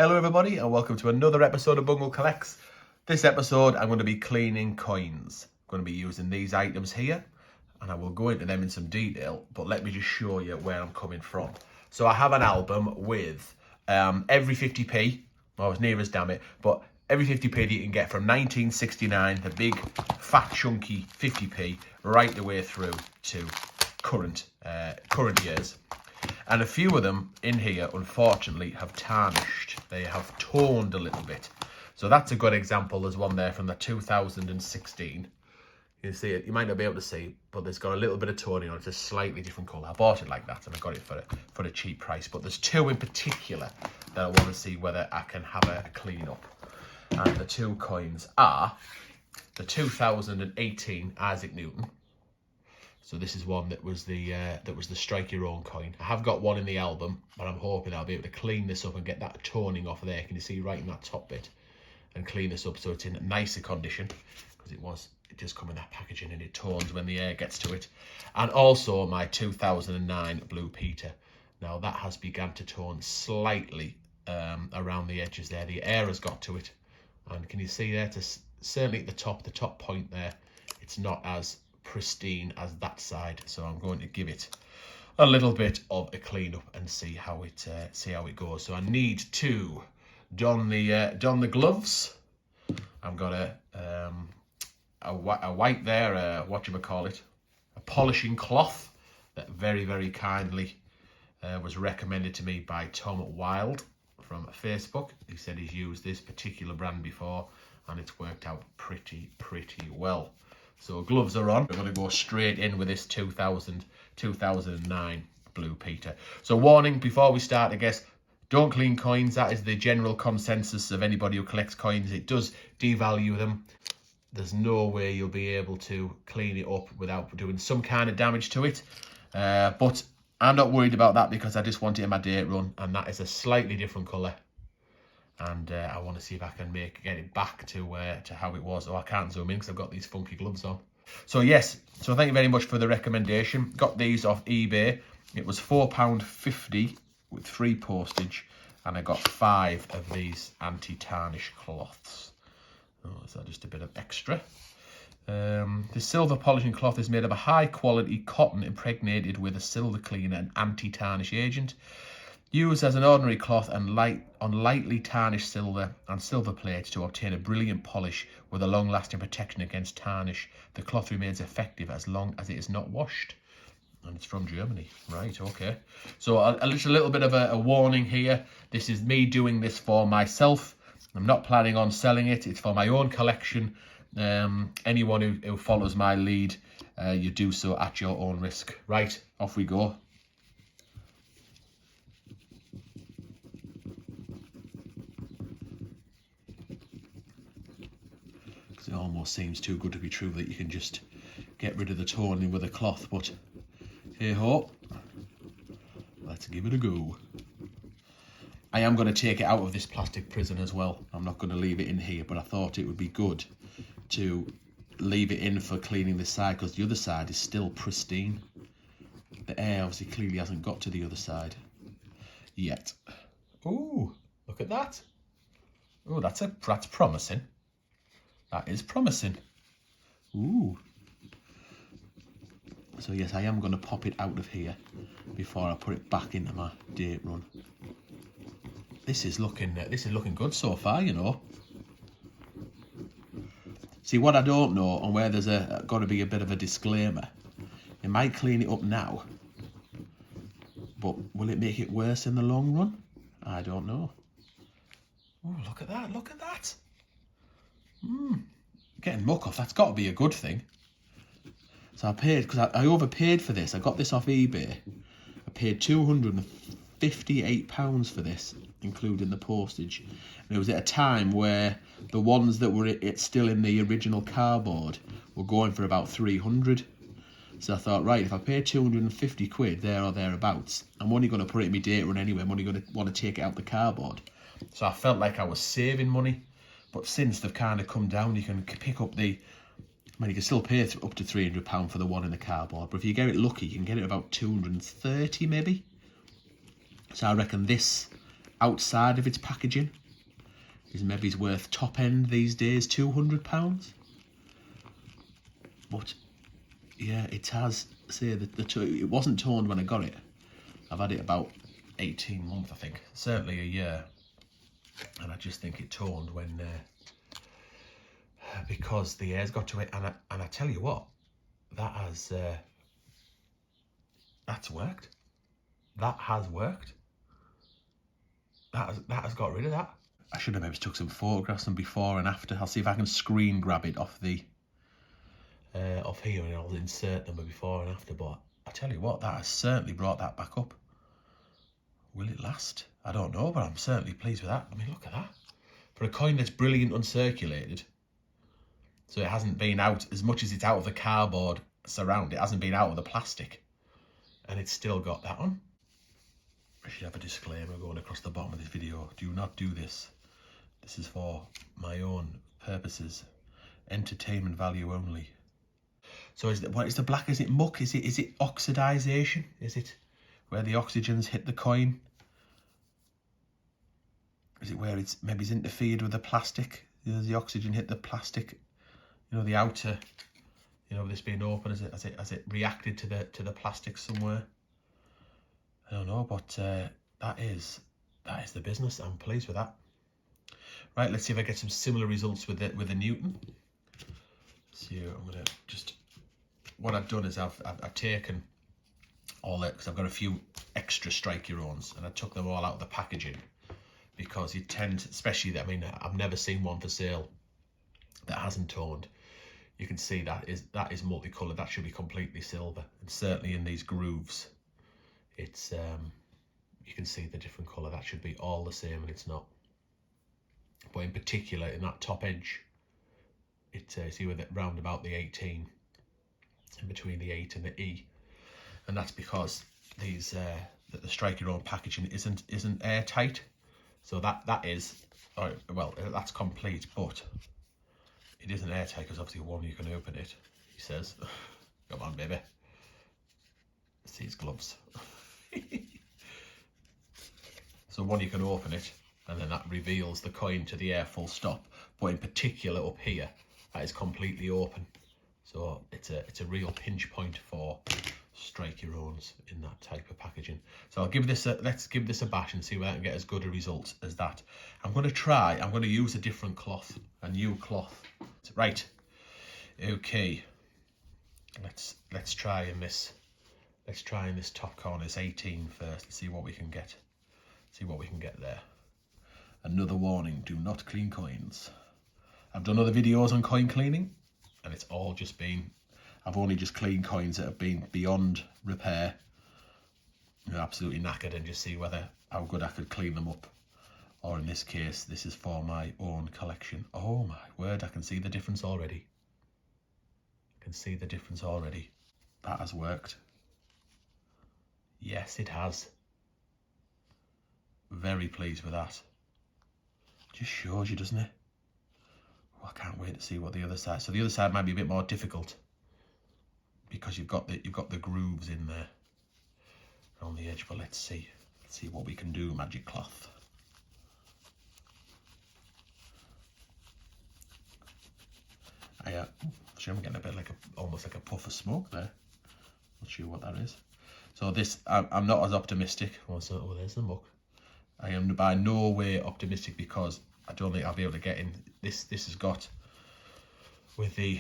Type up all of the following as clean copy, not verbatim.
Hello everybody and welcome to another episode of Bungle Collects. This episode I'm going to be cleaning coins. I'm going to be using these items here and I will go into them in some detail, but let me just show you where I'm coming from. So I have an album with every 50p, well it's near as damn it, but every 50p that you can get from 1969, the big fat chunky 50p, right the way through to current years. And a few of them in here, unfortunately, have tarnished. They have toned a little bit. So that's a good example. There's one there from the 2016. You can see it. You might not be able to see, but there's got a little bit of toning on it. It's a slightly different colour. I bought it like that and I got it for a cheap price. But there's two in particular that I want to see whether I can have a clean up. And the two coins are the 2018 Isaac Newton. So this is one that was the strike your own coin. I have got one in the album, but I'm hoping I'll be able to clean this up and get that toning off there. Can you see right in that top bit? And clean this up so it's in nicer condition, because it does come in that packaging and it tones when the air gets to it. And also my 2009 Blue Peter. Now that has begun to tone slightly around the edges there. The air has got to it, and can you see there? Certainly at the top point there, it's not as pristine as that side, so I'm going to give it a little bit of a clean up and see how it goes. So I need to don the gloves. I've got a white there, what you call it, a polishing cloth that very, very kindly was recommended to me by Tom Wild from Facebook. He said he's used this particular brand before and it's worked out pretty well. So gloves are on. We're going to go straight in with this 2009 Blue Peter. So warning before we start, I guess, don't clean coins. That is the general consensus of anybody who collects coins. It does devalue them. There's no way you'll be able to clean it up without doing some kind of damage to it. But I'm not worried about that because I just want it in my date run, and that is a slightly different colour. And I want to see if I can get it back to how it was. Oh, I can't zoom in because I've got these funky gloves on. So yes, so thank you very much for the recommendation. Got these off eBay. It was £4.50 with free postage, and I got 5 of these Anti-Tarnish Cloths. Oh, is that just a bit of extra? The silver polishing cloth is made of a high quality cotton impregnated with a silver cleaner and anti-tarnish agent. Used as an ordinary cloth and lightly tarnished silver and silver plates to obtain a brilliant polish with a long-lasting protection against tarnish. The cloth remains effective as long as it is not washed. And it's from Germany. Right, okay. So just a little bit of a warning here. This is me doing this for myself. I'm not planning on selling it. It's for my own collection. Anyone who follows my lead, you do so at your own risk. Right, off we go. It almost seems too good to be true that you can just get rid of the toning with a cloth, but hey ho, let's give it a go. I am going to take it out of this plastic prison as well. I'm not going to leave it in here, but I thought it would be good to leave it in for cleaning this side because the other side is still pristine. The air obviously clearly hasn't got to the other side yet. Ooh, look at that. Oh, that's promising. That is promising. Ooh. So yes, I am going to pop it out of here before I put it back into my date run. This is looking good so far, you know. See, what I don't know, and where there's got to be a bit of a disclaimer, it might clean it up now, but will it make it worse in the long run? I don't know. Oh, look at that! Look at that! Getting muck off, that's got to be a good thing. So I paid, because I overpaid for this. I got this off eBay. I paid £258 for this, including the postage. And it was at a time where the ones that were still in the original cardboard were going for about 300. So I thought, right, if I pay 250 quid there or thereabouts, I'm only going to put it in my date run anyway. I'm only going to want to take it out the cardboard. So I felt like I was saving money. But since they've kind of come down, you can pick up you can still pay up to £300 for the one in the cardboard. But if you get it lucky, you can get it about 230 maybe. So I reckon this outside of its packaging is maybe worth top end these days £200. But yeah, it has, say it wasn't toned when I got it. I've had it about 18 months, I think, certainly a year, and I just think it toned when because the air's got to it, and I tell you what, that's worked. That has worked. That has got rid of that. I should have maybe took some photographs and before and after. I'll see if I can screen grab it off the off here, and I'll insert them before and after. But I tell you what, that has certainly brought that back up. Will it last? I don't know, but I'm certainly pleased with that. I mean, look at that. For a coin that's brilliant uncirculated, so it hasn't been out, as much as it's out of the cardboard surround, it hasn't been out of the plastic, and it's still got that on. I should have a disclaimer going across the bottom of this video. Do not do this. This is for my own purposes. Entertainment value only. So what is the black? Is it muck? Is it oxidization? Is it where the oxygen's hit the coin? Is it where it's maybe interfered with the plastic? The oxygen hit the plastic. The outer. This being open, has it reacted to the plastic somewhere? I don't know, but that is the business. I'm pleased with that. Right, let's see if I get some similar results with the Newton. So I'm gonna just, what I've done is I've taken all that, because I've got a few extra strike your owns, and I took them all out of the packaging, because you tend, especially, I mean, I've never seen one for sale that hasn't toned. You can see that is multicolored. That should be completely silver, and certainly in these grooves, it's you can see the different colour. That should be all the same, and it's not. But in particular, in that top edge, see with it round about the 18, in between the 8 and the E, and that's because these the strike your own packaging isn't airtight. So that is, well, that's complete, but it isn't airtight, because obviously one, you can open it, he says. Come on, baby. See his gloves. So one, you can open it, and then that reveals the coin to the air, full stop. But in particular up here, that is completely open. So it's a real pinch point for strike your owns in that type of packaging. So let's give this a bash and see whether I can get as good a result as that. I'm going to use a different cloth, a new cloth. Right, okay, let's try in this top corner, this 18 first, and see what we can get. See what we can get there. Another warning, do not clean coins. I've done other videos on coin cleaning, and it's all just been, I've only just cleaned coins that have been beyond repair. Absolutely knackered, and just see how good I could clean them up. Or in this case, this is for my own collection. Oh my word, I can see the difference already. I can see the difference already. That has worked. Yes, it has. Very pleased with that. Just shows you, doesn't it? Oh, I can't wait to see what the other side. So the other side might be a bit more difficult, because you've got the grooves in there on the edge. But let's see what we can do, magic cloth. I'm getting a bit almost like a puff of smoke there. Not sure what that is. So this, I'm not as optimistic. Oh, there's the muck. I am by no way optimistic, because I don't think I'll be able to get in. This has got, with the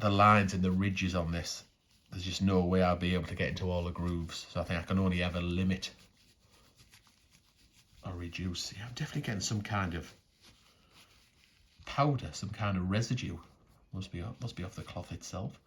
lines and the ridges on this, there's just no way I'll be able to get into all the grooves. So I think I can only ever limit or reduce. Yeah, I'm definitely getting some kind of powder, some kind of residue. Must be off the cloth itself.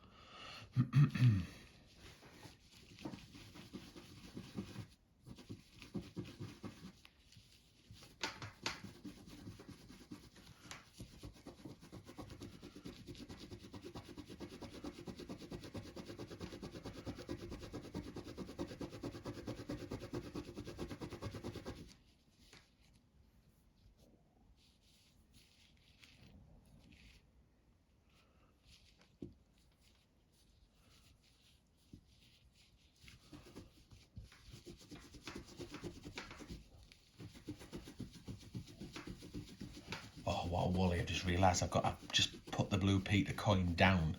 Oh, what a wally. I've just realised I've just put the Blue Peter coin down.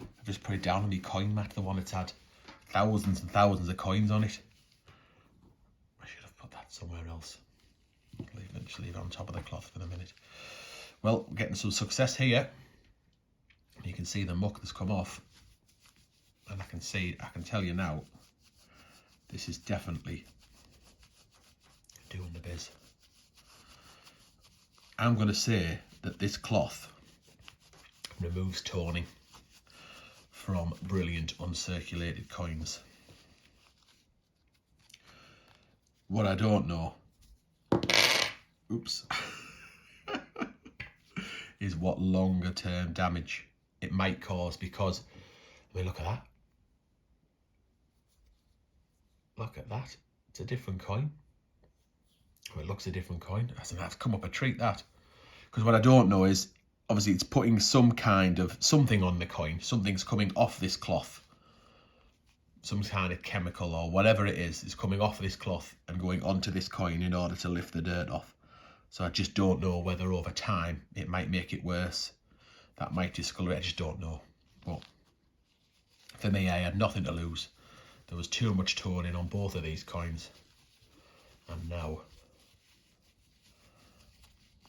I've just put it down on my coin mat, the one that's had thousands and thousands of coins on it. I should have put that somewhere else. Just leave it on top of the cloth for a minute. Well, we're getting some success here. You can see the muck that's come off. And I can tell you now, this is definitely doing the biz. I'm going to say that this cloth removes toning from brilliant uncirculated coins. What I don't know, oops, is what longer term damage it might cause, because, I mean, look at that. Look at that. It's a different coin. Well, it looks a different coin. That's come up a treat, that. Because what I don't know is, obviously it's putting some kind of something on the coin. Something's coming off this cloth. Some kind of chemical or whatever it is coming off this cloth and going onto this coin in order to lift the dirt off. So I just don't know whether over time it might make it worse. That might discolor it, I just don't know. But for me, I had nothing to lose. There was too much toning on both of these coins. And now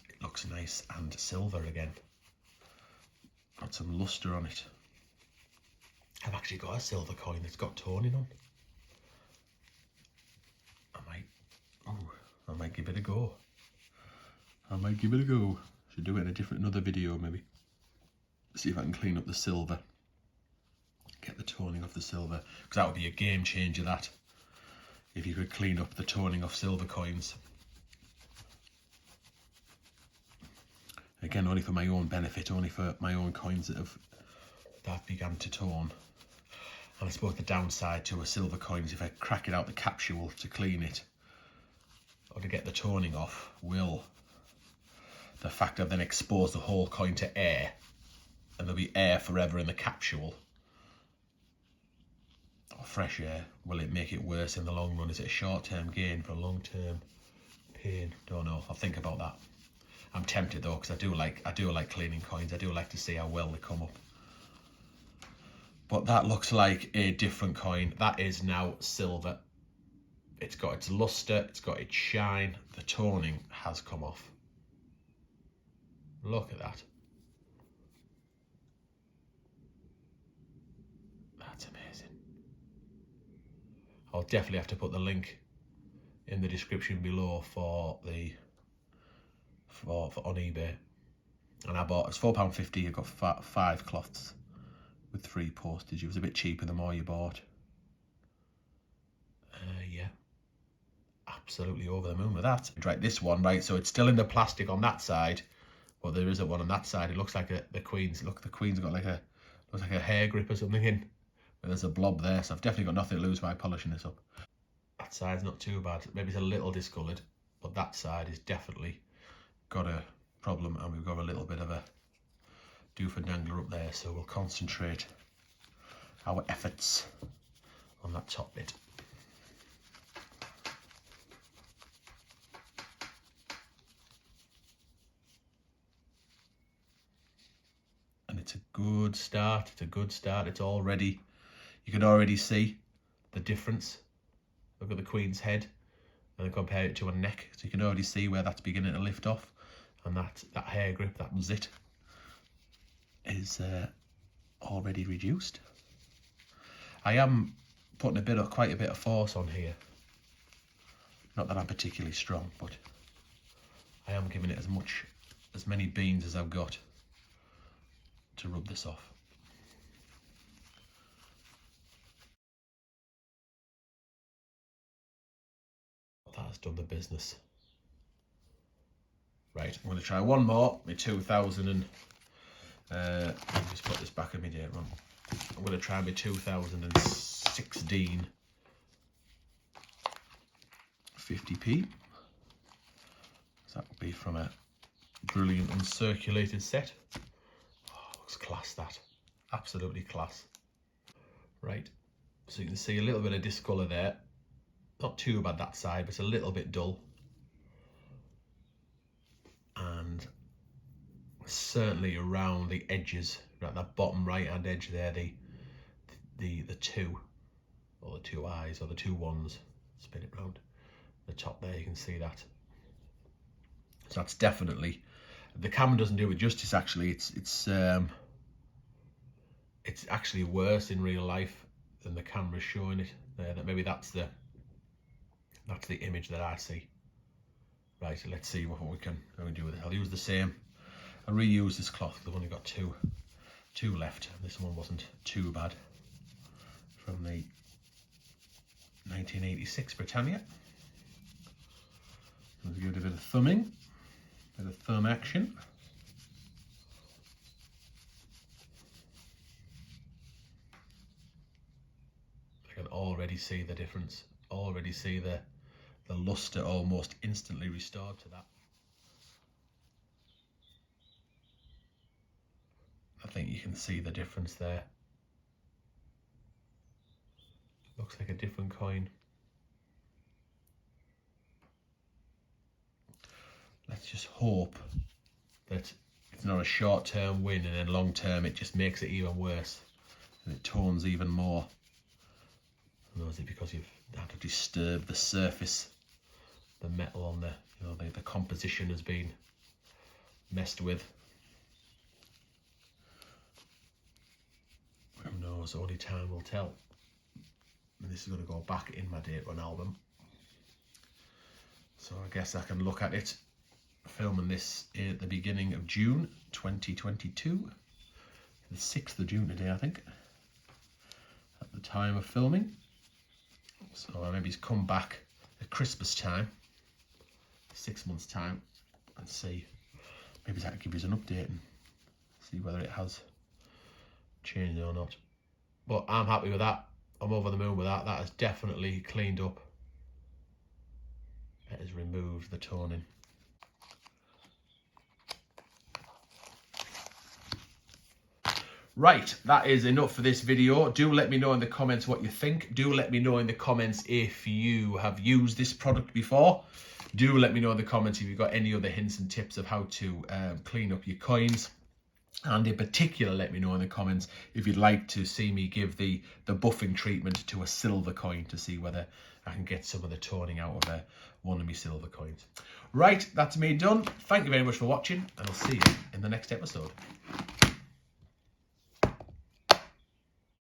it looks nice and silver again. Got some lustre on it. I've actually got a silver coin that's got toning on. I might give it a go. Should do it in another video maybe. See if I can clean up the silver. Get the toning off the silver, because that would be a game changer, that. If you could clean up the toning off silver coins. Again, only for my own benefit, only for my own coins that have begun to tone. And I suppose the downside to a silver coin is if I crack it out the capsule to clean it, or to get the toning off, will the fact I've then exposed the whole coin to air, and there'll be air forever in the capsule, or fresh air, will it make it worse in the long run? Is it a short-term gain for a long-term pain? Don't know. I'll think about that. I'm tempted though, because I do like cleaning coins. I do like to see how well they come up. But that looks like a different coin. That is now silver. It's got its lustre, it's got its shine. The toning has come off. Look at that. That's amazing. I'll definitely have to put the link in the description below for on eBay. And I bought, it's £4.50. I got 5 cloths with 3 postage. It was a bit cheaper the more you bought. Yeah, absolutely over the moon with that. Right, this one, right, so it's still in the plastic on that side, but there isn't one on that side. It looks like the Queen's. Look, the Queen's got looks like a hair grip or something in, but there's a blob there, so I've definitely got nothing to lose by polishing this up. That side's not too bad. Maybe it's a little discoloured, but that side is definitely got a problem, and we've got a little bit of a doof and dangler up there, so we'll concentrate our efforts on that top bit. And it's a good start. It's already, you can already see the difference. Look at the Queen's head and then compare it to a neck, so you can already see where that's beginning to lift off, and that hair grip, that zit, is already reduced. I am putting quite a bit of force on here. Not that I'm particularly strong, but I am giving it as many beans as I've got to rub this off. That's done the business. Right, I'm going to try one more. My 2000 and let me just put this back in my date wrong. I'm going to try my 2016 50p. So that would be from a brilliant uncirculated set. Oh, looks class, that. Absolutely class. Right, so you can see a little bit of discolour there. Not too bad that side, but it's a little bit dull. And certainly around the edges, at that bottom right hand edge there, the two, or the two eyes, or the two ones. Spin it round the top there, you can see that. So that's definitely, the camera doesn't do it justice. Actually, it's actually worse in real life than the camera's showing it there. That maybe that's the image that I see. Right, so let's see what we can do with it. I'll use the same. I reuse this cloth because I've only got two left. This one wasn't too bad, from the 1986 Britannia. Let's give it a bit of thumbing, bit of thumb action. I can already see the difference. Already see the luster almost instantly restored to that. I think you can see the difference there. Looks like a different coin. Let's just hope that it's not a short-term win and then long-term it just makes it even worse and it tones even more. Or is it because you've had to disturb the surface, the metal on the, the composition has been messed with? Who knows? Only time will tell. And this is going to go back in my date run album, so I guess I can look at it. Filming this at the beginning of June 2022, the 6th of June today, I think, at the time of filming. So I maybe come back at Christmas time, 6 months time, and see, maybe that could give us an update and see whether it has changed or not. But I'm happy with that. I'm over the moon with that. That has definitely cleaned up. It has removed the toning. Right, that is enough for this video. Do let me know in the comments what you think. Do let me know in the comments if you have used this product before. Do let me know in the comments if you've got any other hints and tips of how to clean up your coins. And in particular, let me know in the comments if you'd like to see me give the buffing treatment to a silver coin to see whether I can get some of the toning out of one of my silver coins. Right, that's me done. Thank you very much for watching, and I'll see you in the next episode.